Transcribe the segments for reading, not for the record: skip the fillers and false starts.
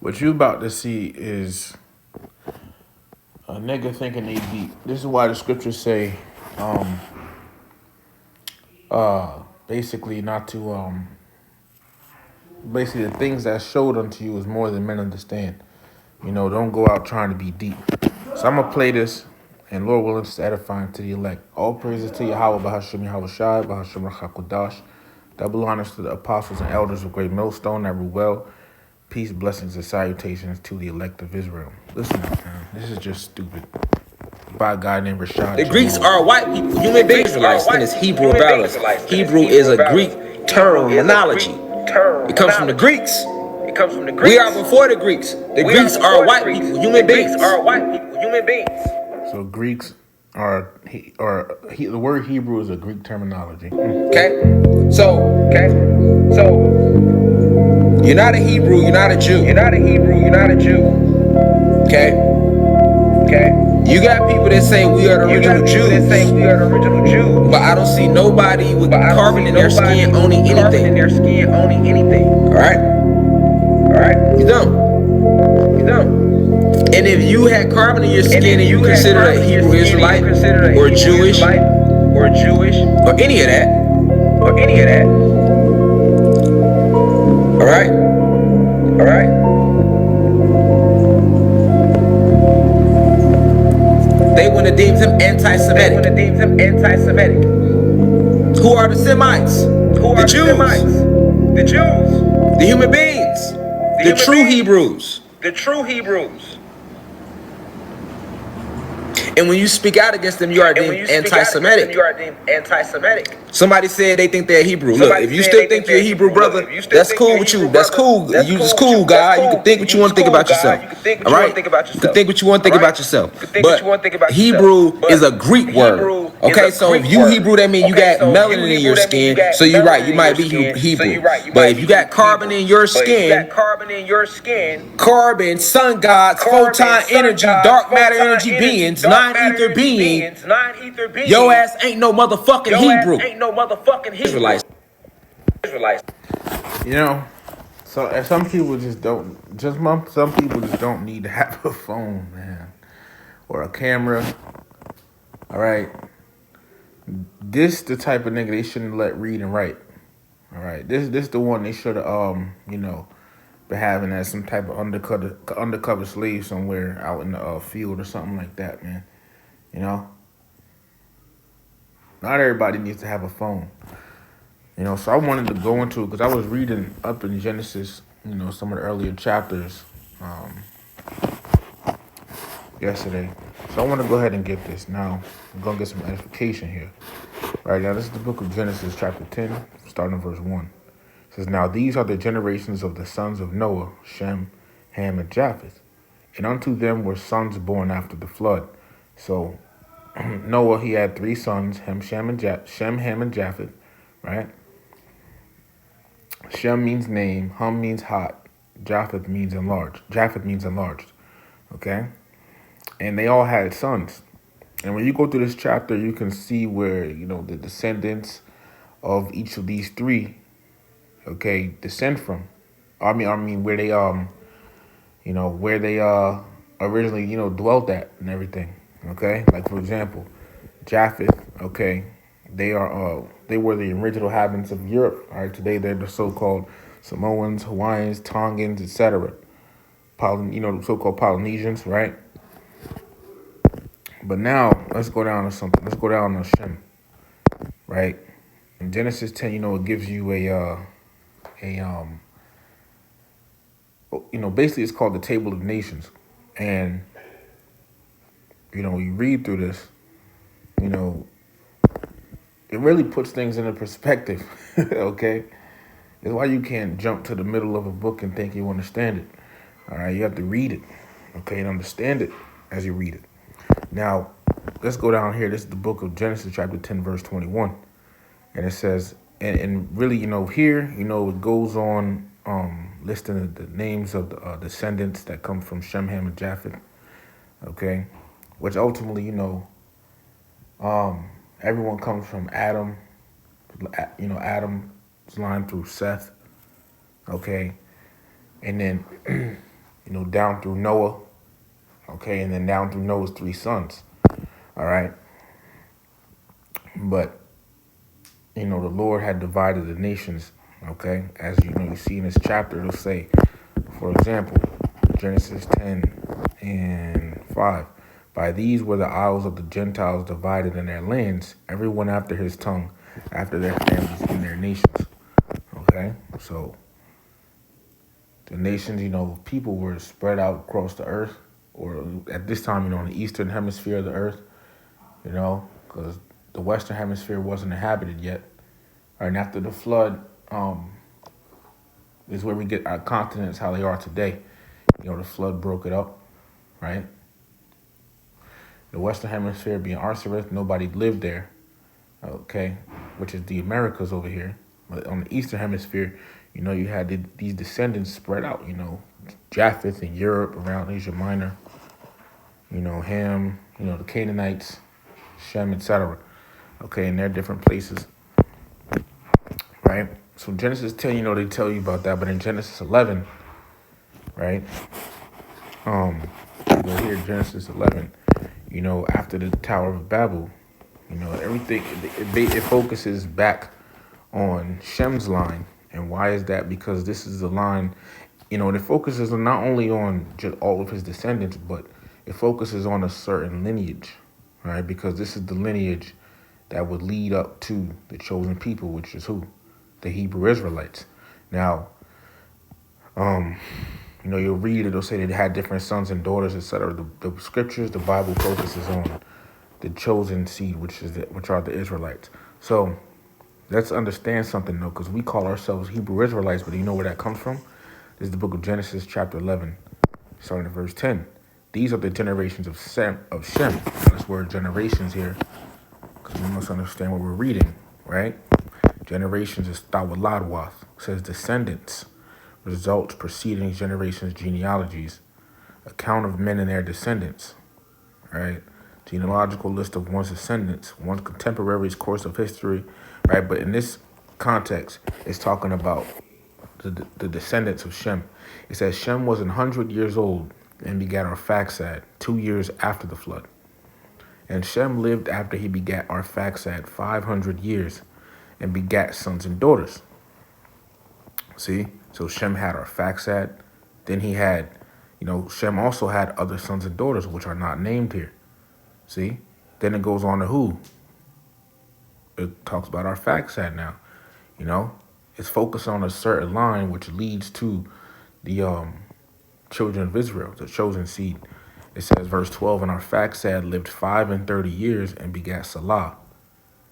What you about to see is a nigga thinking they deep. This is why the scriptures say, um, basically not to basically the things that showed unto you is more than men understand. You know, don't go out trying to be deep. So I'm gonna play this, and Lord willing, it's edifying to the elect. All praises to Yahweh, Bahashim Yahweh Shai, Bahashim Rachakodash. Double honors to the apostles and elders of Great Millstone that rule well. Peace, blessings, and salutations to the elect of Israel. Listen up, man. This is just stupid. By a guy named Rashad. The Greeks are white people, human beings, Israelites, and it's Hebrew about us. Hebrew is a Greek terminology. It comes from the Greeks. We are before the Greeks. The Greeks are white people, human beings. So Greeks are the word Hebrew is a Greek terminology. Okay? So you're not a Hebrew, you're not a Jew. Okay? You got people that say we are the original Jews. But I don't see nobody with carbon in their skin owning anything. Alright? You don't. And if you had carbon in your skin and you consider a Hebrew Israelite or Jewish or any of that, alright? They want to deem him anti-Semitic. Who are the Semites? The Jews. The human beings. The true Hebrews. And when you speak out against them, you are deemed anti-Semitic. Somebody said they think they're Hebrew. Look, if you still think you're a Hebrew, brother, that's cool with you. That's cool. You just cool, guy. You can think what you want to think about yourself. All right? You can think what you want to think about yourself. But Hebrew is a Greek word. Okay, so if you Hebrew, that means you got melanin in your skin. So you're right, you might be Hebrew. But if you got carbon in your skin, carbon, sun gods, photon energy, dark matter energy beings, non-ether beings, your ass ain't no motherfucking Hebrew. Israelites. You know, so some people some people just don't need to have a phone, man, or a camera. All right, this the type of nigga they shouldn't let read and write. All right, this the one they should have been having as some type of undercover slave somewhere out in the field or something like that, man. You know, not everybody needs to have a phone. You know, so I wanted to go into it because I was reading up in Genesis, you know, some of the earlier chapters yesterday. So I want to go ahead and get this. Now, I'm going to get some edification here. Right now, this is the book of Genesis, chapter 10, starting verse 1. It says, "Now these are the generations of the sons of Noah, Shem, Ham, and Japheth. And unto them were sons born after the flood. So Noah, he had three sons, Shem, Ham, and Japheth, right? Shem means name, Ham means hot, Japheth means enlarged. Okay? And they all had sons. And when you go through this chapter, you can see where, you know, the descendants of each of these three, okay, descend from. I mean where they where they originally, you know, dwelt at and everything. Okay? Like for example, Japheth, okay, they were the original inhabitants of Europe. All right, today they're the so-called Samoans, Hawaiians, Tongans, etc. The so-called Polynesians, right? But now let's go down to something. Let's go down to Shem, right? In Genesis 10, you know, it gives you basically it's called the Table of Nations, and you know, you read through this, you know, it really puts things into perspective. Okay. That's why you can't jump to the middle of a book and think you understand it. All right, you have to read it, okay, and understand it as you read it. Now, let's go down here. This is the book of Genesis, chapter 10, verse 21. And it says, and really, you know, here, you know, it goes on listing the names of the descendants that come from Shem, Ham, and Japheth, okay, which ultimately, you know, everyone comes from Adam, you know, Adam's line through Seth, okay, and then down through Noah, okay, and then down through Noah's three sons. All right. But, the Lord had divided the nations, okay? As you see in this chapter, it'll say, for example, Genesis 10 and 5. By these were the isles of the Gentiles divided in their lands, everyone after his tongue, after their families and their nations. Okay? So the nations, people were spread out across the earth, or at this time, in the eastern hemisphere of the earth, because the western hemisphere wasn't inhabited yet. All right, and after the flood, is where we get our continents how they are today. The flood broke it up, right? The western hemisphere being Arceus, nobody lived there, okay, which is the Americas over here. But on the eastern hemisphere, you had these descendants spread out, Japheth in Europe, around Asia Minor, Ham, the Canaanites, Shem, etc. Okay, and they're different places, right? So Genesis 10, they tell you about that, but in Genesis 11, right? You go here, Genesis 11, after the Tower of Babel, everything, it focuses back on Shem's line. And why is that? Because this is the line, it focuses not only on just all of his descendants, but it focuses on a certain lineage, right? Because this is the lineage that would lead up to the chosen people, which is who? The Hebrew Israelites. Now, you'll read it, it'll say they had different sons and daughters, etc. The scriptures, the Bible focuses on the chosen seed, which are the Israelites. So let's understand something, though, because we call ourselves Hebrew Israelites, but do you know where that comes from? This is the book of Genesis, chapter 11, starting at verse 10. These are the generations of Shem. This word generations here, because we must understand what we're reading, right? Generations is Tawaladwath. It says descendants, results preceding generations, genealogies, account of men and their descendants, right? Genealogical list of one's descendants, one's contemporaries, course of history, right? But in this context, it's talking about the descendants of Shem. It says Shem was 100 years old and begat Arphaxad 2 years after the flood. And Shem lived after he begat Arphaxad 500 years and begat sons and daughters. See? So Shem had Arphaxad. Then he had, Shem also had other sons and daughters, which are not named here. See? Then it goes on to who? It talks about Arphaxad now. It's focused on a certain line which leads to the children of Israel, the chosen seed. It says, verse 12, and Arphaxad lived 35 years and begat Salah.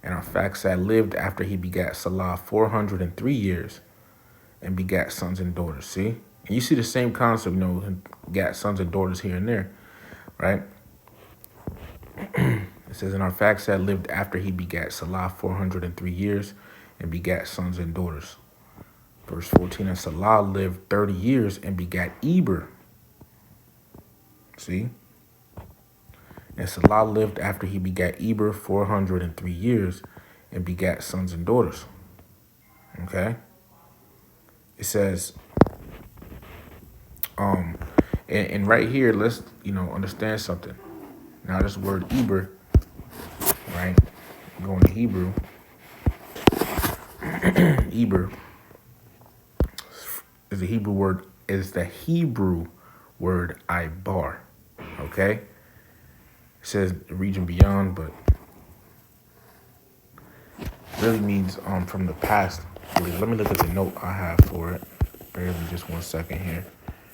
And Arphaxad lived after he begat Salah 403 years and begat sons and daughters. See? And you see the same concept, got sons and daughters here and there, right? It says, and Arphaxad lived after he begat Salah 403 years and begat sons and daughters. Verse 14, and Salah lived 30 years and begat Eber. See? And Salah lived after he begat Eber 403 years and begat sons and daughters. Okay? It says, and right here, let's, understand something. Now this word Eber, right? Going to Hebrew. Eber is the Hebrew word Ibar. Okay? It says region beyond, but really means from the past. Let me look at the note I have for it. Bear with me just 1 second here.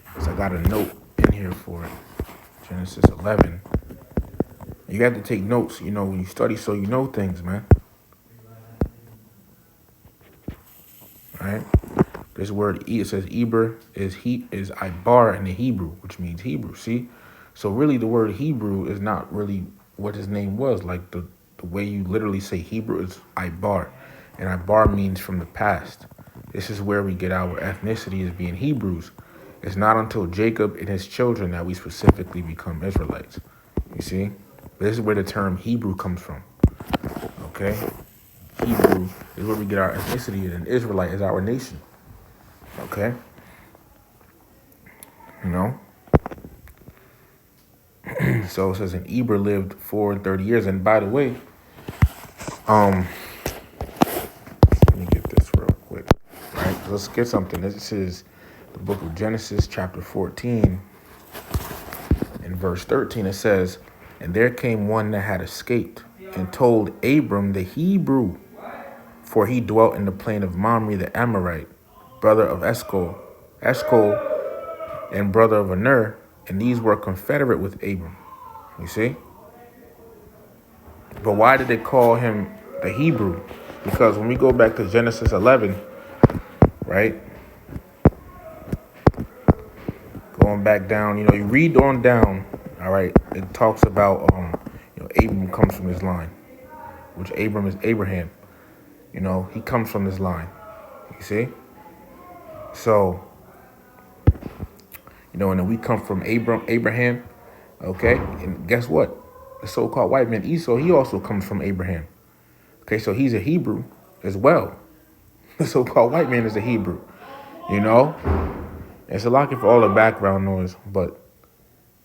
Because I got a note in here for it. Genesis 11. You got to take notes, when you study, so you know things, man. Right? This word, it says Eber is Ibar in the Hebrew, which means Hebrew. See? So really the word Hebrew is not really what his name was. Like the way you literally say Hebrew is Ibar. And Ibar means from the past. This is where we get our ethnicity as being Hebrews. It's not until Jacob and his children that we specifically become Israelites. You see? This is where the term Hebrew comes from. Okay? Hebrew is where we get our ethnicity, and Israelite is our nation. Okay? You know. So it says, and Eber lived 430 years. And by the way, let me get this real quick. Right? Let's get something. This is the book of Genesis, chapter 14, in verse 13. It says, and there came one that had escaped and told Abram the Hebrew, for he dwelt in the plain of Mamre the Amorite, brother of Eshcol, and brother of Aner, and these were confederate with Abram. You see? But why did they call him the Hebrew? Because when we go back to Genesis 11, right? Going back down, you read on down, all right, it talks about, Abram comes from his line, which Abram is Abraham. He comes from this line. You see? So, and then we come from Abraham, okay? And guess what? The so-called white man Esau, he also comes from Abraham. Okay, so he's a Hebrew as well. The so-called white man is a Hebrew, It's a lot for all the background noise, but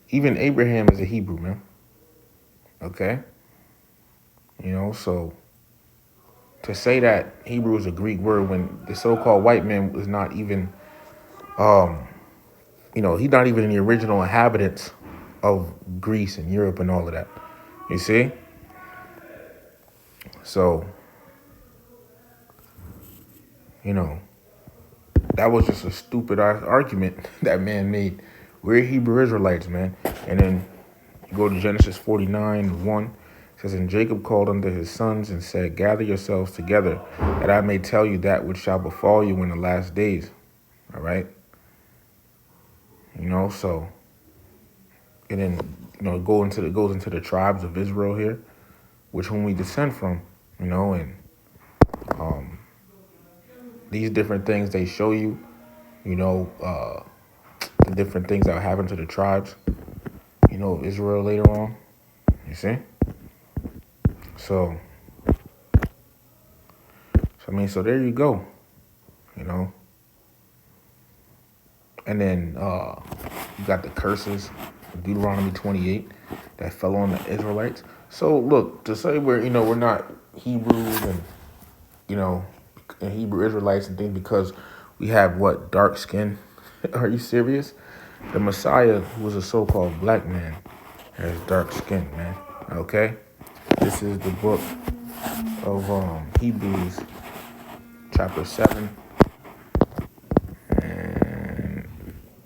even Abraham is a Hebrew, man. Okay? So to say that Hebrew is a Greek word when the so-called white man was not even, he's not even in the original inhabitants of Greece and Europe and all of that. You see? So, that was just a stupid argument that man made. We're Hebrew Israelites, man. And then you go to Genesis 49:1. It says, and Jacob called unto his sons and said, gather yourselves together, that I may tell you that which shall befall you in the last days. All right? So, and then, it goes into the tribes of Israel here, which whom we descend from, and these different things they show you, the different things that happen to the tribes, of Israel later on. You see? So so there you go, And then you got the curses, Deuteronomy 28, that fell on the Israelites. So look, to say we're not Hebrews and and Hebrew Israelites and things because we have dark skin. Are you serious? The Messiah, who was a so-called black man, has dark skin, man. Okay? This is the book of Hebrews, chapter 7, and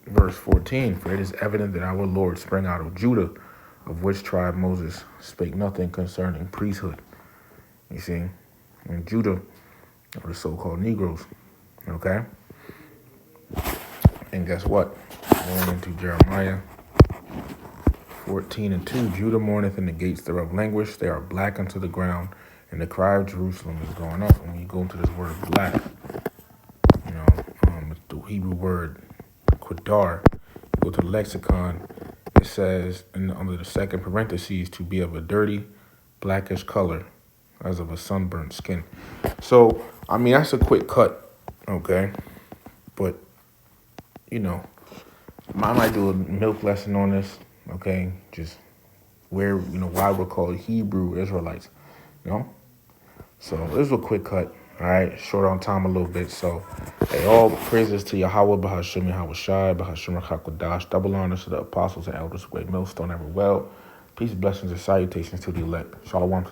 verse 14. For it is evident that our Lord sprang out of Judah, of which tribe Moses spake nothing concerning priesthood. You see? And Judah are the so-called Negroes. Okay? And guess what? Going into Jeremiah 14:2, Judah mourneth and the gates thereof languish. They are black unto the ground, and the cry of Jerusalem is going up. And when you go into this word black, it's the Hebrew word quadar. Go to the lexicon, it says under the second parentheses to be of a dirty, blackish color, as of a sunburnt skin. So, that's a quick cut, okay? But, I might do a milk lesson on this, okay? Just where, why we're called Hebrew Israelites, So, this is a quick cut, all right? Short on time a little bit. So, hey, all praises to Yahweh, Bahashim, Rashad, Bahashim, Rachakodash. Double honors to the apostles and elders, great millstone ever well. Peace, blessings, and salutations to the elect. Shalom.